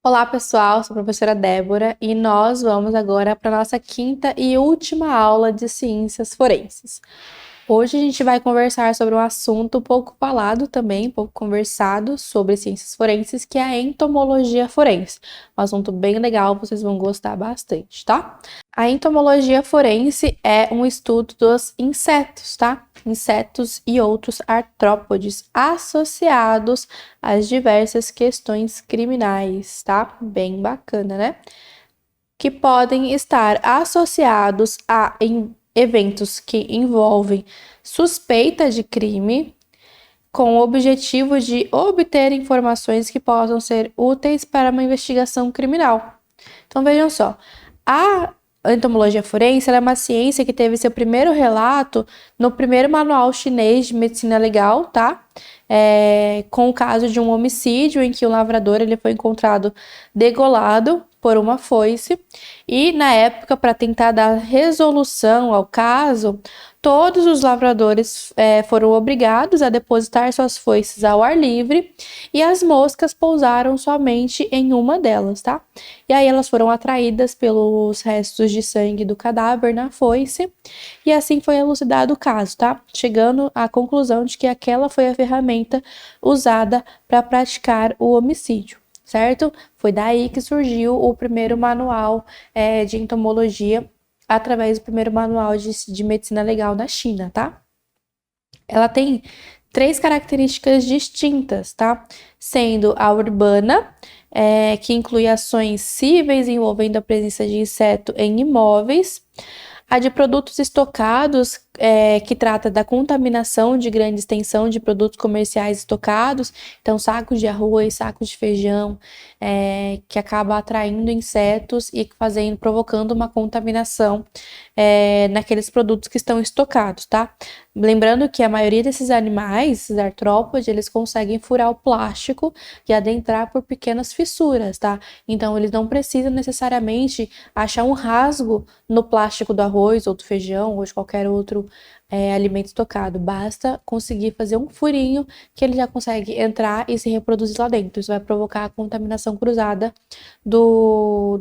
Olá, pessoal, sou a professora Débora e nós vamos agora para a nossa quinta e última aula de ciências forenses. Hoje a gente vai conversar sobre um assunto pouco falado também, pouco conversado sobre ciências forenses, que é a entomologia forense. Um assunto bem legal, vocês vão gostar bastante, tá? A entomologia forense é um estudo dos insetos, tá? Insetos e outros artrópodes associados às diversas questões criminais, tá? Bem bacana, né? Que podem estar associados a eventos que envolvem suspeita de crime, com o objetivo de obter informações que possam ser úteis para uma investigação criminal. Então vejam só, a entomologia forense é uma ciência que teve seu primeiro relato no primeiro manual chinês de medicina legal, tá? Com o caso de um homicídio em que o lavrador ele foi encontrado degolado por uma foice e na época, para tentar dar resolução ao caso, todos os lavradores foram obrigados a depositar suas foices ao ar livre e as moscas pousaram somente em uma delas, tá? E aí elas foram atraídas pelos restos de sangue do cadáver na foice e assim foi elucidado o caso, tá? Chegando à conclusão de que aquela foi a ferramenta usada para praticar o homicídio, certo? Foi daí que surgiu o primeiro manual de entomologia através do primeiro manual de medicina legal da China, tá? Ela tem três características distintas, tá? Sendo a urbana, que inclui ações cíveis envolvendo a presença de inseto em imóveis, a de produtos estocados, que trata da contaminação de grande extensão de produtos comerciais estocados, então sacos de arroz, sacos de feijão, que acaba atraindo insetos e provocando uma contaminação naqueles produtos que estão estocados, tá? Lembrando que a maioria desses animais, esses artrópodes, eles conseguem furar o plástico e adentrar por pequenas fissuras, tá? Então eles não precisam necessariamente achar um rasgo no plástico do arroz ou do feijão ou de qualquer outro alimento estocado. Basta conseguir fazer um furinho que ele já consegue entrar e se reproduzir lá dentro. Isso vai provocar a contaminação cruzada do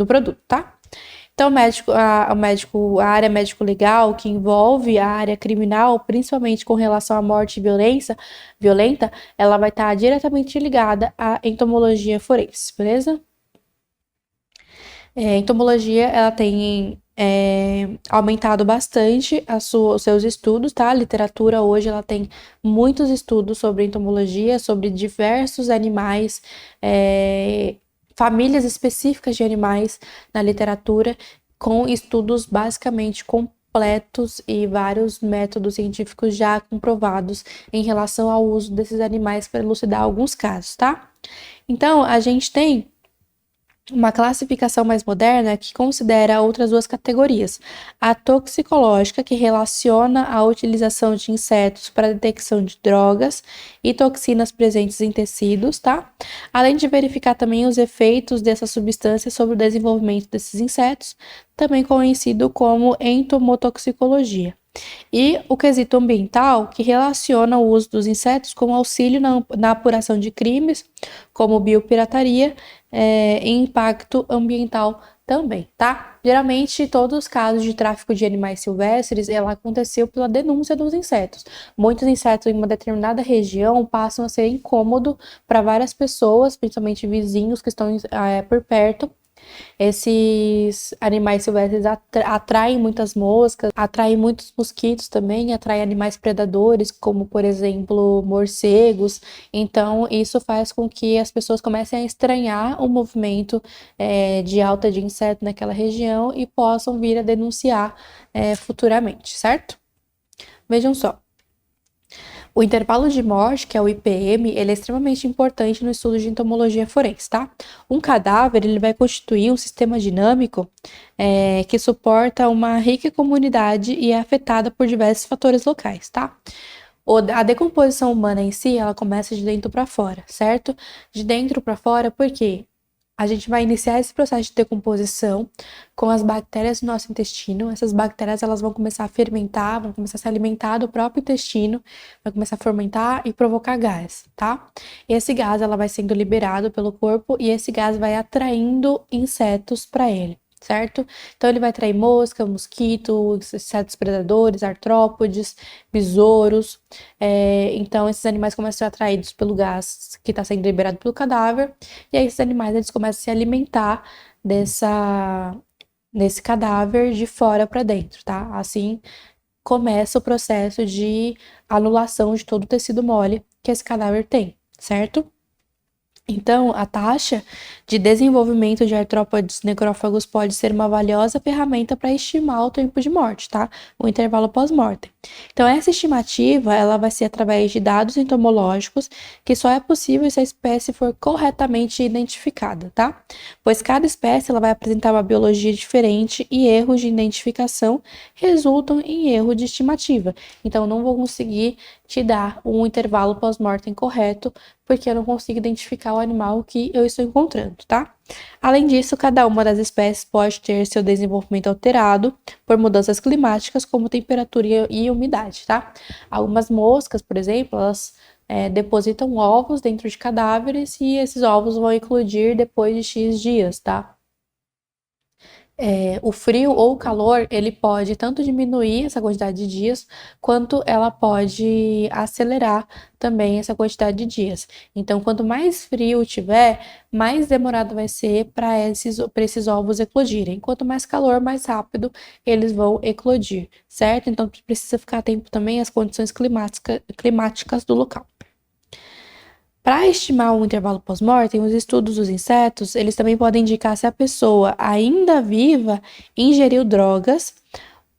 produto, tá? Então, a área médico-legal, que envolve a área criminal, principalmente com relação à morte e violenta, ela vai estar diretamente ligada à entomologia forense, beleza? A entomologia, ela tem aumentado bastante os seus estudos, tá? A literatura hoje, ela tem muitos estudos sobre entomologia, sobre diversos animais, famílias específicas de animais na literatura, com estudos basicamente completos e vários métodos científicos já comprovados em relação ao uso desses animais para elucidar alguns casos, tá? Então, a gente tem uma classificação mais moderna que considera outras duas categorias. A toxicológica, que relaciona a utilização de insetos para a detecção de drogas e toxinas presentes em tecidos, tá? Além de verificar também os efeitos dessas substâncias sobre o desenvolvimento desses insetos, também conhecido como entomotoxicologia. E o quesito ambiental, que relaciona o uso dos insetos como auxílio na apuração de crimes, como biopirataria, e impacto ambiental também, tá? Geralmente, todos os casos de tráfico de animais silvestres, ela aconteceu pela denúncia dos insetos. Muitos insetos em uma determinada região passam a ser incômodo para várias pessoas, principalmente vizinhos que estão por perto. Esses animais silvestres atraem muitas moscas, atraem muitos mosquitos também, atraem animais predadores, como por exemplo morcegos. Então, isso faz com que as pessoas comecem a estranhar o movimento de alta de inseto naquela região e possam vir a denunciar futuramente, certo? Vejam só. O intervalo de morte, que é o IPM, ele é extremamente importante no estudo de entomologia forense, tá? Um cadáver, ele vai constituir um sistema dinâmico que suporta uma rica comunidade e é afetada por diversos fatores locais, tá? A decomposição humana em si, ela começa de dentro para fora, certo? De dentro para fora, por quê? A gente vai iniciar esse processo de decomposição com as bactérias do nosso intestino. Essas bactérias elas vão começar a fermentar, vão começar a se alimentar do próprio intestino, vai começar a fermentar e provocar gás, tá? Esse gás ela vai sendo liberado pelo corpo e esse gás vai atraindo insetos para ele, certo? Então ele vai atrair mosca, mosquito, insetos predadores, artrópodes, besouros. Então esses animais começam a ser atraídos pelo gás que está sendo liberado pelo cadáver, e aí esses animais eles começam a se alimentar desse cadáver de fora para dentro, tá? Assim começa o processo de anulação de todo o tecido mole que esse cadáver tem, certo? Então, a taxa de desenvolvimento de artrópodes necrófagos pode ser uma valiosa ferramenta para estimar o tempo de morte, tá? O intervalo pós-mortem. Então, essa estimativa, ela vai ser através de dados entomológicos, que só é possível se a espécie for corretamente identificada, tá? Pois cada espécie, ela vai apresentar uma biologia diferente e erros de identificação resultam em erro de estimativa. Então, não vou conseguir te dar um intervalo pós-mortem correto, porque eu não consigo identificar o animal que eu estou encontrando, tá? Além disso, cada uma das espécies pode ter seu desenvolvimento alterado por mudanças climáticas, como temperatura e umidade, tá? Algumas moscas, por exemplo, elas depositam ovos dentro de cadáveres e esses ovos vão eclodir depois de X dias, tá? O frio ou o calor, ele pode tanto diminuir essa quantidade de dias, quanto ela pode acelerar também essa quantidade de dias. Então, quanto mais frio tiver, mais demorado vai ser para esses ovos eclodirem. Quanto mais calor, mais rápido eles vão eclodir, certo? Então, precisa ficar atento também às condições climáticas do local. Para estimar o intervalo pós-mortem, os estudos dos insetos, eles também podem indicar se a pessoa ainda viva ingeriu drogas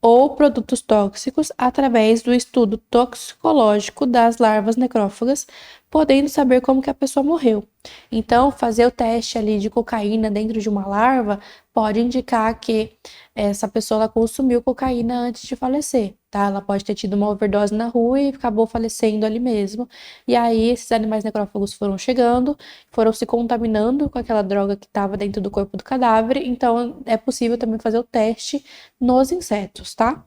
ou produtos tóxicos através do estudo toxicológico das larvas necrófagas, podendo saber como que a pessoa morreu. Então, fazer o teste ali de cocaína dentro de uma larva pode indicar que essa pessoa ela consumiu cocaína antes de falecer, tá? Ela pode ter tido uma overdose na rua e acabou falecendo ali mesmo. E aí, esses animais necrófagos foram chegando, foram se contaminando com aquela droga que estava dentro do corpo do cadáver. Então, é possível também fazer o teste nos insetos, tá?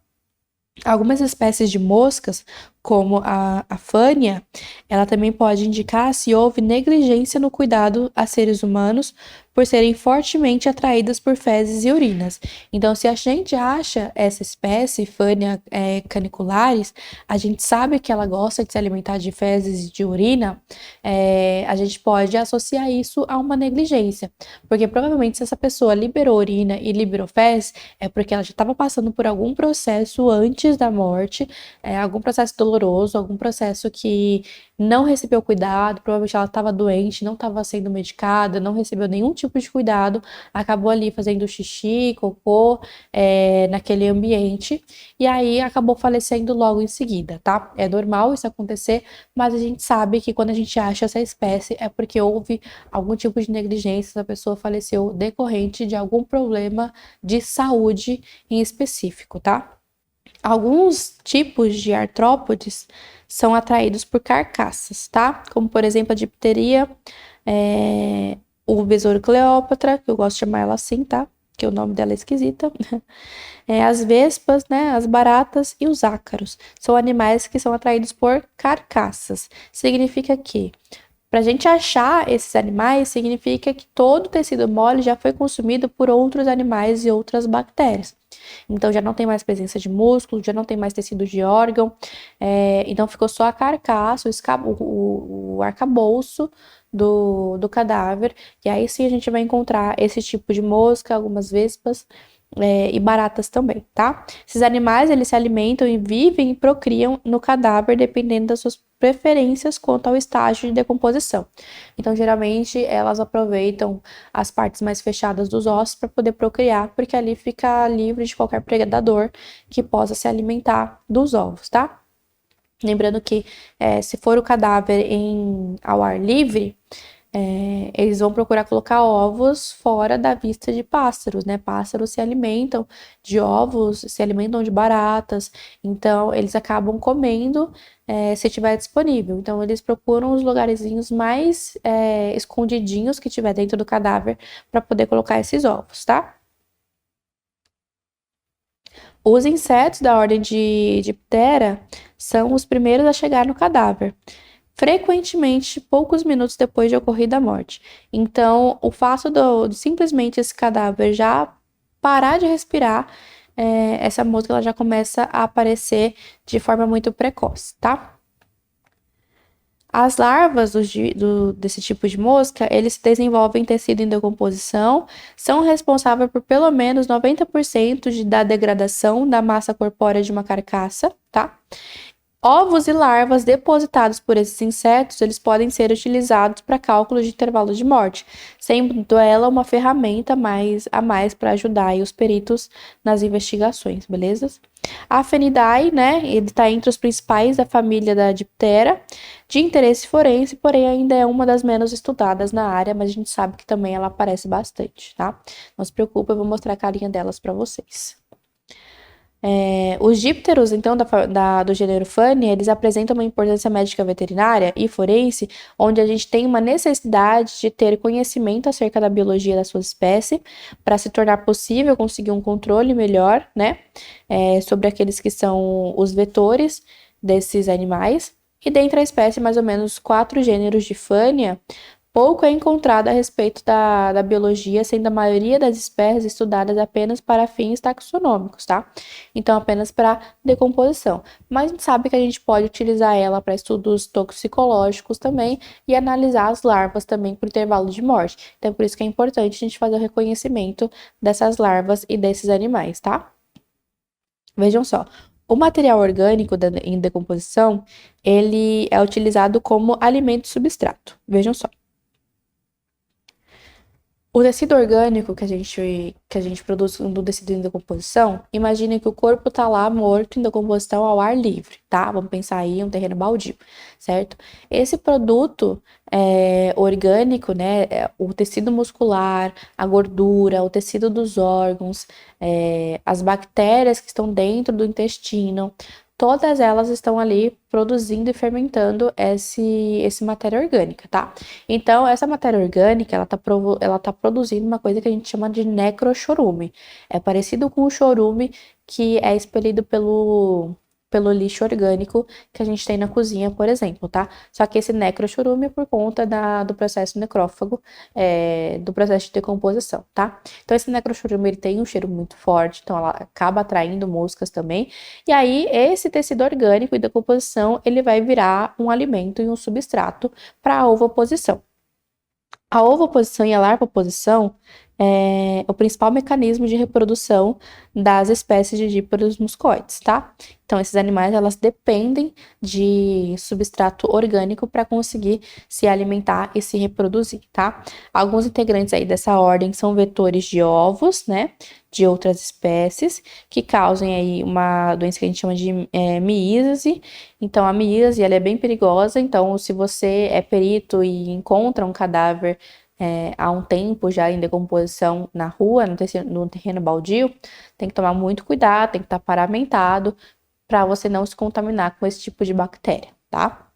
Algumas espécies de moscas, como a fânia, ela também pode indicar se houve negligência no cuidado a seres humanos por serem fortemente atraídas por fezes e urinas. Então, se a gente acha essa espécie, Fânia canicularis, a gente sabe que ela gosta de se alimentar de fezes e de urina, a gente pode associar isso a uma negligência, porque provavelmente se essa pessoa liberou urina e liberou fezes, é porque ela já estava passando por algum processo antes da morte, algum processo doloroso, algum processo que não recebeu cuidado, provavelmente ela estava doente, não estava sendo medicada, não recebeu nenhum tipo de cuidado, acabou ali fazendo xixi, cocô, naquele ambiente, e aí acabou falecendo logo em seguida, tá? É normal isso acontecer, mas a gente sabe que quando a gente acha essa espécie é porque houve algum tipo de negligência, essa pessoa faleceu decorrente de algum problema de saúde em específico, tá? Alguns tipos de artrópodes são atraídos por carcaças, tá? Como, por exemplo, a dipteria, o besouro Cleópatra, que eu gosto de chamar ela assim, tá? Que o nome dela é esquisita. As vespas, né? As baratas e os ácaros. São animais que são atraídos por carcaças. Significa que para a gente achar esses animais, significa que todo o tecido mole já foi consumido por outros animais e outras bactérias. Então, já não tem mais presença de músculo, já não tem mais tecido de órgão. Então, ficou só a carcaça, o arcabouço do cadáver. E aí sim a gente vai encontrar esse tipo de mosca, algumas vespas, e baratas também, tá? Esses animais, eles se alimentam e vivem e procriam no cadáver, dependendo das suas preferências quanto ao estágio de decomposição. Então, geralmente, elas aproveitam as partes mais fechadas dos ossos para poder procriar, porque ali fica livre de qualquer predador que possa se alimentar dos ovos, tá? Lembrando que se for o cadáver ao ar livre, eles vão procurar colocar ovos fora da vista de pássaros, né? Pássaros se alimentam de ovos, se alimentam de baratas, então eles acabam comendo se tiver disponível. Então eles procuram os lugarzinhos mais escondidinhos que tiver dentro do cadáver para poder colocar esses ovos, tá? Os insetos da ordem de Ptera são os primeiros a chegar no cadáver, frequentemente poucos minutos depois de ocorrida a morte. Então, o fato de simplesmente esse cadáver já parar de respirar, essa mosca ela já começa a aparecer de forma muito precoce, tá? As larvas desse tipo de mosca, eles se desenvolvem em tecido em decomposição, são responsáveis por pelo menos 90% da degradação da massa corpórea de uma carcaça, tá? Ovos e larvas depositados por esses insetos, eles podem ser utilizados para cálculo de intervalo de morte, sendo ela uma ferramenta a mais para ajudar aí os peritos nas investigações, beleza? A Fenidae, né, ele está entre os principais da família da Diptera, de interesse forense, porém ainda é uma das menos estudadas na área, mas a gente sabe que também ela aparece bastante, tá? Não se preocupe, eu vou mostrar a carinha delas para vocês. Os dípteros, então, do gênero Fanny, eles apresentam uma importância médica veterinária e forense, onde a gente tem uma necessidade de ter conhecimento acerca da biologia da sua espécie, para se tornar possível conseguir um controle melhor, né, sobre aqueles que são os vetores desses animais. E dentre a espécie, mais ou menos 4 gêneros de Fania, pouco é encontrado a respeito da biologia, sendo a maioria das espécies estudadas apenas para fins taxonômicos, tá? Então, apenas para decomposição. Mas a gente sabe que a gente pode utilizar ela para estudos toxicológicos também e analisar as larvas também por intervalo de morte. Então, por isso que é importante a gente fazer o reconhecimento dessas larvas e desses animais, tá? Vejam só. O material orgânico em decomposição, ele é utilizado como alimento substrato. Vejam só. O tecido orgânico que a gente produz do tecido em decomposição, imagine que o corpo está lá morto em decomposição ao ar livre, tá? Vamos pensar aí em um terreno baldio, certo? Esse produto orgânico, né? O tecido muscular, a gordura, o tecido dos órgãos, as bactérias que estão dentro do intestino, todas elas estão ali produzindo e fermentando esse matéria orgânica, tá? Então, essa matéria orgânica, ela tá produzindo uma coisa que a gente chama de necrochorume. É parecido com o chorume que é expelido pelo lixo orgânico que a gente tem na cozinha, por exemplo, tá? Só que esse necrochorume é por conta do processo necrófago, do processo de decomposição, tá? Então, esse necrochorume, ele tem um cheiro muito forte, então ela acaba atraindo moscas também. E aí, esse tecido orgânico e decomposição, ele vai virar um alimento e um substrato para a ovoposição. A ovoposição e a larvoposição é o principal mecanismo de reprodução das espécies de dípteros muscoides, tá? Então, esses animais, elas dependem de substrato orgânico para conseguir se alimentar e se reproduzir, tá? Alguns integrantes aí dessa ordem são vetores de ovos, né? De outras espécies, que causam aí uma doença que a gente chama de miíase. Então, a miíase, ela é bem perigosa, então, se você é perito e encontra um cadáver há um tempo já em decomposição na rua, no terreno baldio, tem que tomar muito cuidado, tem que estar paramentado para você não se contaminar com esse tipo de bactéria, tá?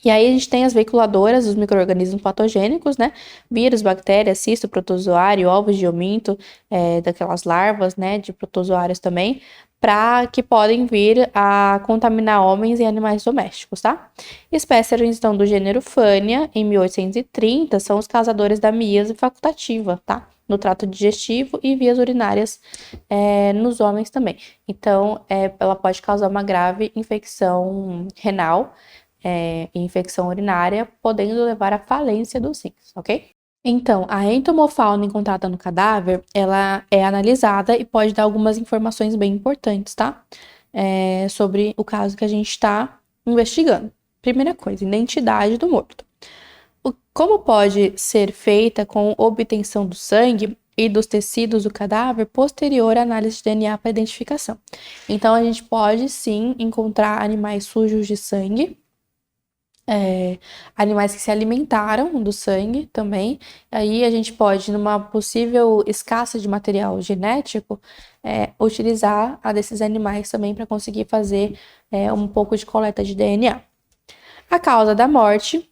E aí a gente tem as veiculadoras, os micro-organismos patogênicos, né? Vírus, bactérias, cisto, protozoário, ovos de ominto, daquelas larvas, né? De protozoários também, para que podem vir a contaminar homens e animais domésticos, tá? Espécies, então, do gênero Fania, em 1830, são os causadores da miíase facultativa, tá? No trato digestivo e vias urinárias nos homens também. Então, ela pode causar uma grave infecção renal, infecção urinária, podendo levar à falência dos rins, ok? Então, a entomofauna encontrada no cadáver, ela é analisada e pode dar algumas informações bem importantes, tá? Sobre o caso que a gente está investigando. Primeira coisa, identidade do morto. Como pode ser feita com obtenção do sangue e dos tecidos do cadáver posterior à análise de DNA para identificação. Então, a gente pode sim encontrar animais sujos de sangue animais que se alimentaram do sangue também. Aí a gente pode, numa possível escassa de material genético, utilizar a desses animais também para conseguir fazer um pouco de coleta de DNA. A causa da morte,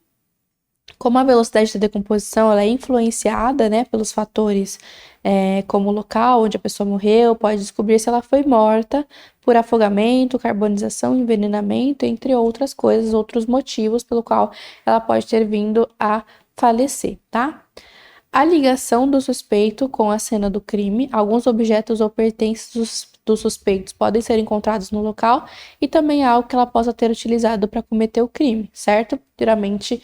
como a velocidade da decomposição ela é influenciada, né, pelos fatores como o local onde a pessoa morreu, pode descobrir se ela foi morta por afogamento, carbonização, envenenamento, entre outras coisas, outros motivos pelo qual ela pode ter vindo a falecer, tá? A ligação do suspeito com a cena do crime, alguns objetos ou pertences dos suspeitos podem ser encontrados no local e também algo que ela possa ter utilizado para cometer o crime, certo? Geralmente,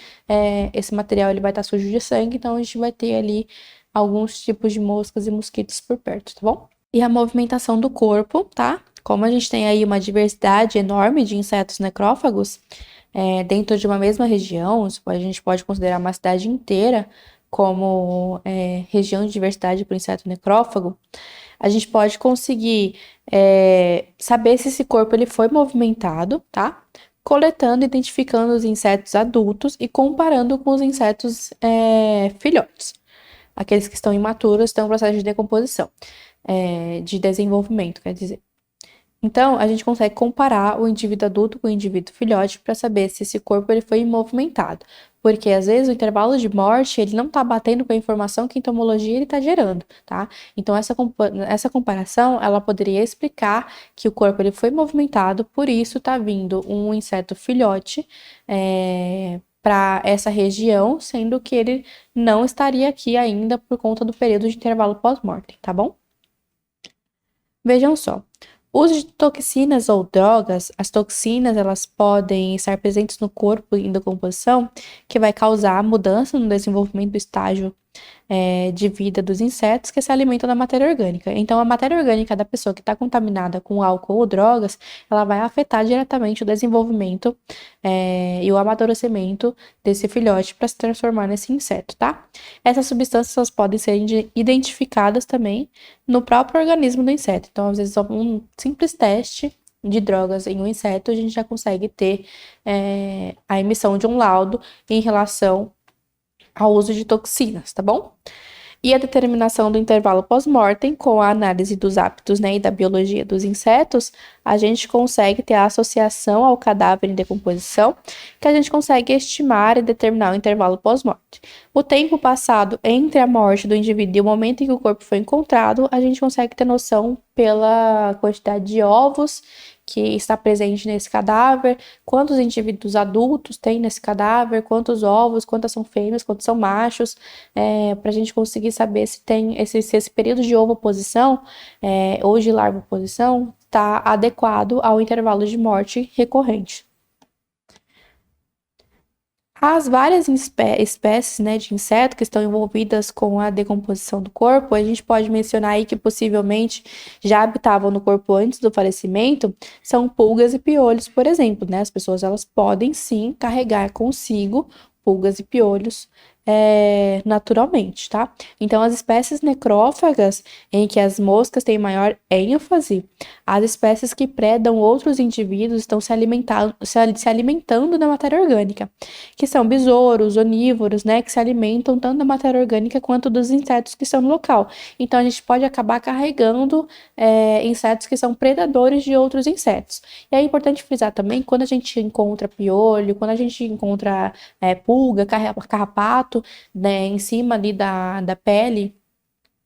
esse material ele vai estar sujo de sangue, então a gente vai ter ali alguns tipos de moscas e mosquitos por perto, tá bom? E a movimentação do corpo, tá? Como a gente tem aí uma diversidade enorme de insetos necrófagos, dentro de uma mesma região, a gente pode considerar uma cidade inteira como região de diversidade para o inseto necrófago, a gente pode conseguir saber se esse corpo ele foi movimentado, tá? Coletando, identificando os insetos adultos e comparando com os insetos filhotes. Aqueles que estão imaturos estão em processo de decomposição, de desenvolvimento, quer dizer. Então, a gente consegue comparar o indivíduo adulto com o indivíduo filhote para saber se esse corpo ele foi movimentado. Porque, às vezes, o intervalo de morte ele não está batendo com a informação que a entomologia ele está gerando, tá? Então, essa comparação, ela poderia explicar que o corpo ele foi movimentado, por isso está vindo um inseto filhote para essa região, sendo que ele não estaria aqui ainda por conta do período de intervalo pós-mortem, tá bom? Vejam só. O uso de toxinas ou drogas, as toxinas elas podem estar presentes no corpo em decomposição, que vai causar mudança no desenvolvimento do estágio de vida dos insetos que se alimentam da matéria orgânica. Então, a matéria orgânica da pessoa que está contaminada com álcool ou drogas, ela vai afetar diretamente o desenvolvimento e o amadurecimento desse filhote para se transformar nesse inseto, tá? Essas substâncias podem ser identificadas também no próprio organismo do inseto. Então, às vezes, um simples teste de drogas em um inseto, a gente já consegue ter a emissão de um laudo em relação ao uso de toxinas, tá bom? E a determinação do intervalo pós-mortem, com a análise dos hábitos, né, e da biologia dos insetos, a gente consegue ter a associação ao cadáver em decomposição, que a gente consegue estimar e determinar o intervalo pós-morte. O tempo passado entre a morte do indivíduo e o momento em que o corpo foi encontrado, a gente consegue ter noção pela quantidade de ovos que está presente nesse cadáver, quantos indivíduos adultos tem nesse cadáver, quantos ovos, quantas são fêmeas, quantos são machos, para a gente conseguir saber se tem esse período de ovoposição ou de larvoposição está adequado ao intervalo de morte recorrente. As várias espécies, né, de inseto que estão envolvidas com a decomposição do corpo, a gente pode mencionar aí que possivelmente já habitavam no corpo antes do falecimento, são pulgas e piolhos, por exemplo, né? As pessoas elas podem sim carregar consigo pulgas e piolhos naturalmente, tá? Então, as espécies necrófagas, em que as moscas têm maior ênfase, as espécies que predam outros indivíduos estão se alimentando da matéria orgânica, que são besouros, onívoros, né, que se alimentam tanto da matéria orgânica quanto dos insetos que estão no local. Então, a gente pode acabar carregando insetos que são predadores de outros insetos. E é importante frisar também, quando a gente encontra piolho, quando a gente encontra pulga, carrapato, né, em cima ali da pele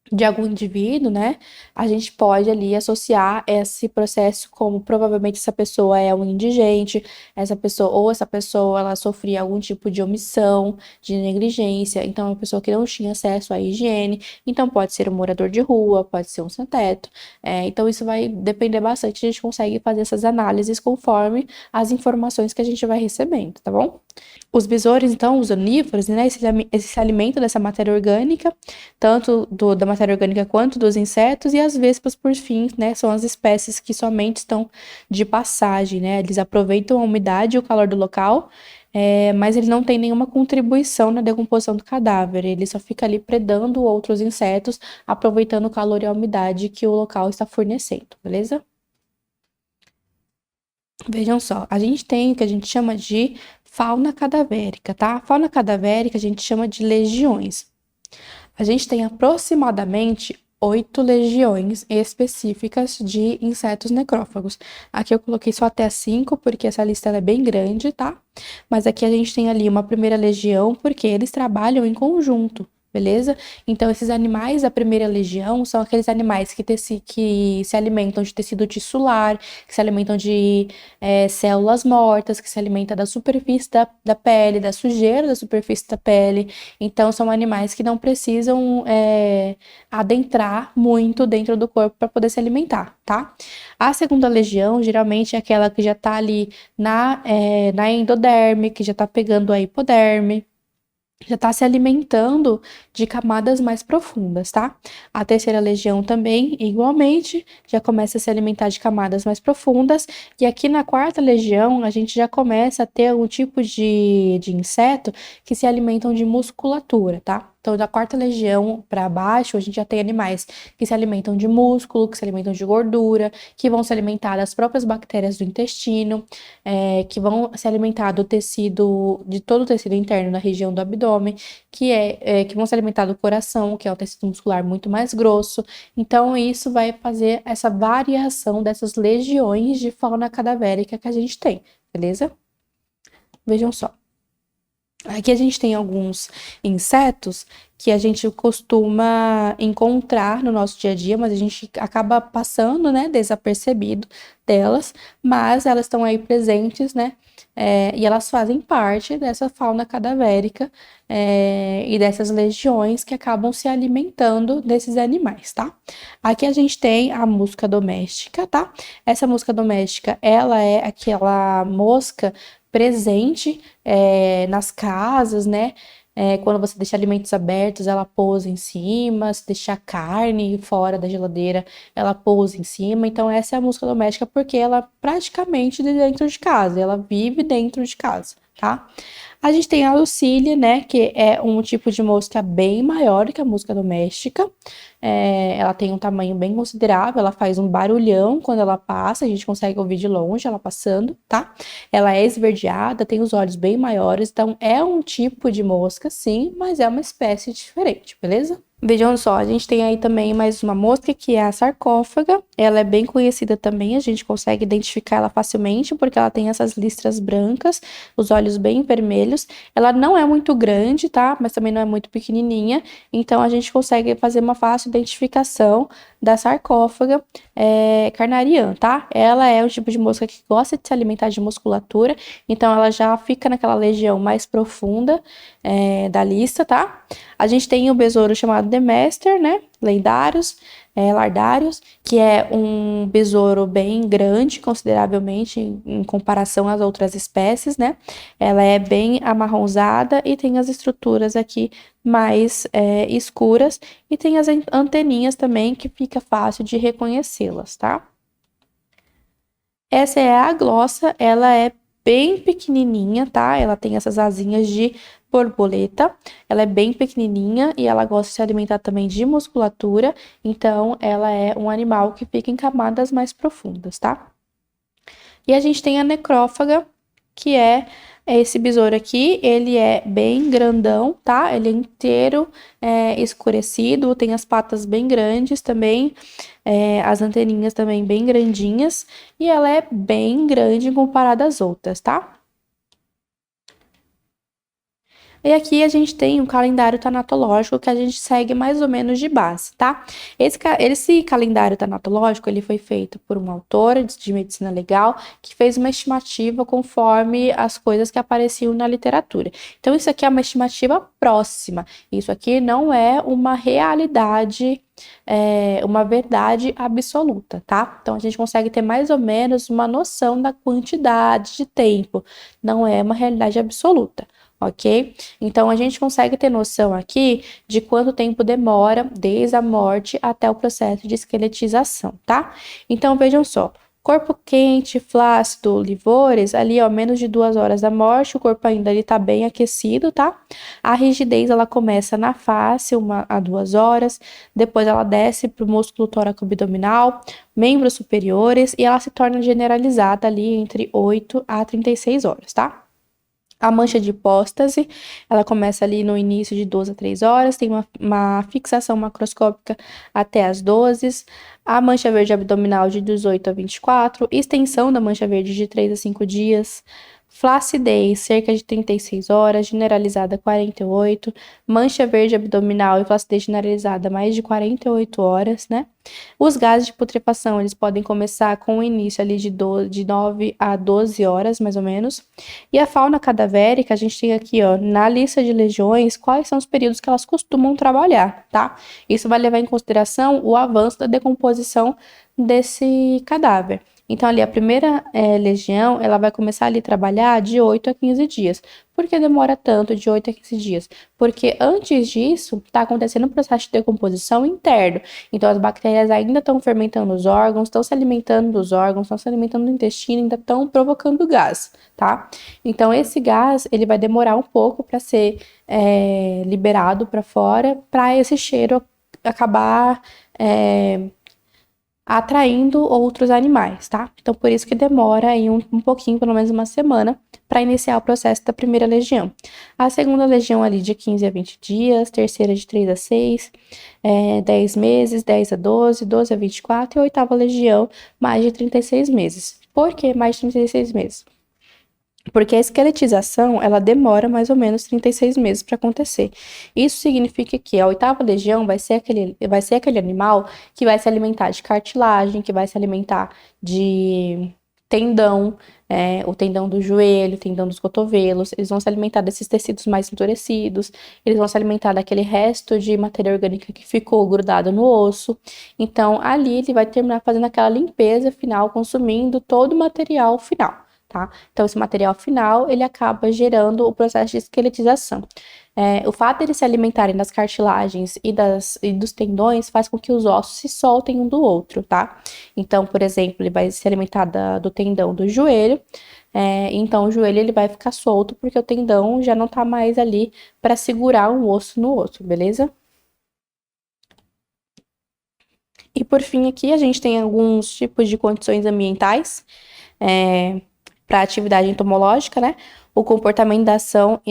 de algum indivíduo, né? A gente pode ali associar esse processo como provavelmente essa pessoa é um indigente, essa pessoa ela sofria algum tipo de omissão, de negligência, então é uma pessoa que não tinha acesso à higiene, então pode ser um morador de rua, pode ser um sem-teto, então isso vai depender bastante, a gente consegue fazer essas análises conforme as informações que a gente vai recebendo, tá bom? Os besouros, então, os onívoros, né, esse alimento dessa matéria orgânica, tanto da matéria orgânica quanto dos insetos, e as vespas, por fim, né, são as espécies que somente estão de passagem, né, eles aproveitam a umidade e o calor do local, mas ele não tem nenhuma contribuição na decomposição do cadáver, ele só fica ali predando outros insetos, aproveitando o calor e a umidade que o local está fornecendo, beleza? Vejam só, a gente tem o que a gente chama de fauna cadavérica, tá? Fauna cadavérica a gente chama de legiões. A gente tem aproximadamente 8 legiões específicas de insetos necrófagos. Aqui eu coloquei só até 5, porque essa lista é bem grande, tá? Mas aqui a gente tem ali uma primeira legião, porque eles trabalham em conjunto. Beleza? Então, esses animais da primeira legião são aqueles animais que se alimentam de tecido tissular, que se alimentam de células mortas, que se alimentam da superfície da pele, da sujeira da superfície da pele. Então, são animais que não precisam adentrar muito dentro do corpo para poder se alimentar, tá? A segunda legião, geralmente, é aquela que já tá ali na endoderme, que já tá pegando a hipoderme, já está se alimentando de camadas mais profundas, tá? A terceira legião também, igualmente, já começa a se alimentar de camadas mais profundas. E aqui na quarta legião, a gente já começa a ter um tipo de inseto que se alimentam de musculatura, tá? Então, da quarta legião para baixo, a gente já tem animais que se alimentam de músculo, que se alimentam de gordura, que vão se alimentar das próprias bactérias do intestino, que vão se alimentar do tecido, de todo o tecido interno na região do abdômen, que vão se alimentar do coração, que é o tecido muscular muito mais grosso. Então, isso vai fazer essa variação dessas legiões de fauna cadavérica que a gente tem, beleza? Vejam só. Aqui a gente tem alguns insetos que a gente costuma encontrar no nosso dia a dia, mas a gente acaba passando, né, desapercebido delas, mas elas estão aí presentes, né, e elas fazem parte dessa fauna cadavérica, e dessas legiões que acabam se alimentando desses animais, tá? Aqui a gente tem a mosca doméstica, tá? Essa mosca doméstica, ela é aquela mosca presente nas casas, né? Quando você deixa alimentos abertos, ela pousa em cima. Se deixar carne fora da geladeira, ela pousa em cima. Então, essa é a mosca doméstica porque ela praticamente dentro de casa, ela vive dentro de casa, tá? A gente tem a Lucília, né, que é um tipo de mosca bem maior que a mosca doméstica. Ela tem um tamanho bem considerável, ela faz um barulhão quando ela passa, a gente consegue ouvir de longe ela passando, tá? Ela é esverdeada, tem os olhos bem maiores, então é um tipo de mosca, sim, mas é uma espécie diferente, beleza? Vejam só, a gente tem aí também mais uma mosca que é a sarcófaga. Ela é bem conhecida também, a gente consegue identificar ela facilmente porque ela tem essas listras brancas, os olhos bem vermelhos. Ela não é muito grande, tá? Mas também não é muito pequenininha. Então a gente consegue fazer uma fácil identificação da sarcófaga carnariana, tá? Ela é um tipo de mosca que gosta de se alimentar de musculatura, então ela já fica naquela legião mais profunda da lista, tá? A gente tem o besouro chamado Demester, né? Lardários, que é um besouro bem grande, consideravelmente, em comparação às outras espécies, né? Ela é bem amarronzada e tem as estruturas aqui mais escuras e tem as anteninhas também que fica fácil de reconhecê-las, tá? Essa é a glossa, ela é bem pequenininha, tá? Ela tem essas asinhas de borboleta, ela é bem pequenininha e ela gosta de se alimentar também de musculatura, então ela é um animal que fica em camadas mais profundas, tá? E a gente tem a necrófaga, que é esse besouro aqui, ele é bem grandão, tá? Ele é inteiro escurecido, tem as patas bem grandes também, as anteninhas também bem grandinhas, e ela é bem grande comparada às outras, tá? E aqui a gente tem um calendário tanatológico que a gente segue mais ou menos de base, tá? Esse calendário tanatológico, ele foi feito por um autor de medicina legal que fez uma estimativa conforme as coisas que apareciam na literatura. Então, isso aqui é uma estimativa próxima. Isso aqui não é uma realidade, uma verdade absoluta, tá? Então, a gente consegue ter mais ou menos uma noção da quantidade de tempo. Não é uma realidade absoluta. Ok? Então, a gente consegue ter noção aqui de quanto tempo demora desde a morte até o processo de esqueletização, tá? Então, vejam só, Corpo quente, flácido, livores, ali, ó, menos de 2 horas da morte, o corpo ainda ali tá bem aquecido, tá? A rigidez, ela começa na face, 1 a 2 horas, depois ela desce pro músculo tóraco-abdominal, membros superiores, e ela se torna generalizada ali entre 8 a 36 horas, tá? A mancha de hipóstase, ela começa ali no início de 2 a 3 horas, tem uma fixação macroscópica até as 12. A mancha verde abdominal de 18 a 24, extensão da mancha verde de 3 a 5 dias, flacidez, cerca de 36 horas, generalizada 48, mancha verde abdominal e flacidez generalizada mais de 48 horas, né? Os gases de putrefação, eles podem começar com o início ali de 9 a 12 horas, mais ou menos. E a fauna cadavérica, a gente tem aqui, ó, na lista de legiões, quais são os períodos que elas costumam trabalhar, tá? Isso vai levar em consideração o avanço da decomposição desse cadáver. Então, ali, a primeira legião, ela vai começar ali a trabalhar de 8 a 15 dias. Por que demora tanto de 8 a 15 dias? Porque antes disso, está acontecendo um processo de decomposição interno. Então, as bactérias ainda estão fermentando os órgãos, estão se alimentando dos órgãos, estão se alimentando do intestino, ainda estão provocando gás, tá? Então, esse gás, ele vai demorar um pouco para ser liberado para fora, para esse cheiro acabar atraindo outros animais, tá? Então, por isso que demora aí um pouquinho, pelo menos uma semana, para iniciar o processo da primeira legião. A segunda legião ali de 15 a 20 dias, terceira de 3 a 6, 10 meses, 10 a 12, 12 a 24 e a oitava legião, mais de 36 meses. Por que mais de 36 meses? Porque a esqueletização, ela demora mais ou menos 36 meses para acontecer. Isso significa que a oitava legião vai ser aquele animal que vai se alimentar de cartilagem, que vai se alimentar de tendão, o tendão do joelho, o tendão dos cotovelos. Eles vão se alimentar desses tecidos mais endurecidos, eles vão se alimentar daquele resto de matéria orgânica que ficou grudado no osso. Então, ali ele vai terminar fazendo aquela limpeza final, consumindo todo o material final. Tá? Então, esse material final, ele acaba gerando o processo de esqueletização. O fato de eles se alimentarem das cartilagens e dos tendões faz com que os ossos se soltem um do outro, tá? Então, por exemplo, ele vai se alimentar do tendão do joelho, então o joelho ele vai ficar solto porque o tendão já não tá mais ali para segurar um osso no outro, beleza? E por fim aqui a gente tem alguns tipos de condições ambientais, para atividade entomológica, né? O comportamento da ação,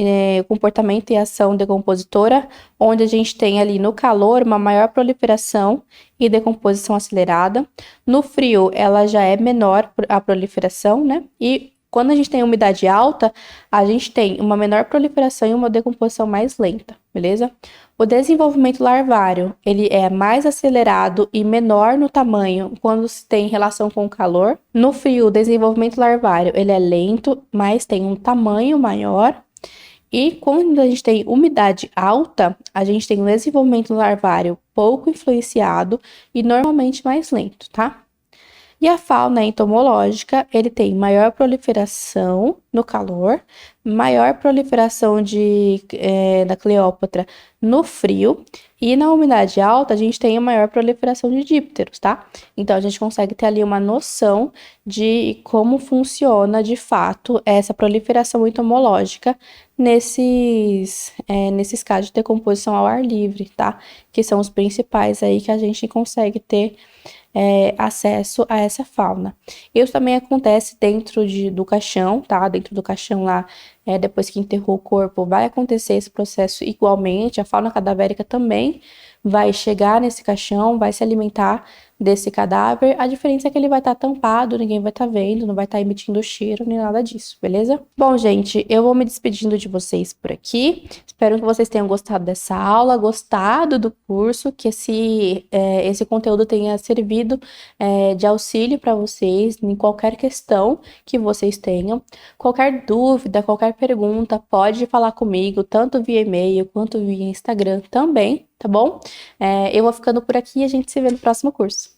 comportamento e ação decompositora, onde a gente tem ali no calor uma maior proliferação e decomposição acelerada. No frio, ela já é menor a proliferação, né? E quando a gente tem umidade alta, a gente tem uma menor proliferação e uma decomposição mais lenta, beleza? O desenvolvimento larvário, ele é mais acelerado e menor no tamanho quando se tem relação com o calor. No frio, o desenvolvimento larvário, ele é lento, mas tem um tamanho maior. E quando a gente tem umidade alta, a gente tem um desenvolvimento larvário pouco influenciado e normalmente mais lento, tá? E a fauna entomológica, ele tem maior proliferação no calor, maior proliferação da Cleópatra no frio, e na umidade alta a gente tem a maior proliferação de dípteros, tá? Então a gente consegue ter ali uma noção de como funciona de fato essa proliferação entomológica nesses casos de decomposição ao ar livre, tá? Que são os principais aí que a gente consegue ter acesso a essa fauna. Isso também acontece dentro do caixão, tá? Dentro do caixão lá, depois que enterrou o corpo, vai acontecer esse processo igualmente. A fauna cadavérica também vai chegar nesse caixão, vai se alimentar desse cadáver. A diferença é que ele vai estar tampado, ninguém vai estar vendo, não vai estar emitindo cheiro nem nada disso, beleza? Bom, gente, eu vou me despedindo de vocês por aqui. Espero que vocês tenham gostado dessa aula, gostado do curso, que esse conteúdo tenha servido de auxílio para vocês em qualquer questão que vocês tenham. Qualquer dúvida, qualquer pergunta, pode falar comigo, tanto via e-mail quanto via Instagram também, tá bom? Eu vou ficando por aqui e a gente se vê no próximo curso.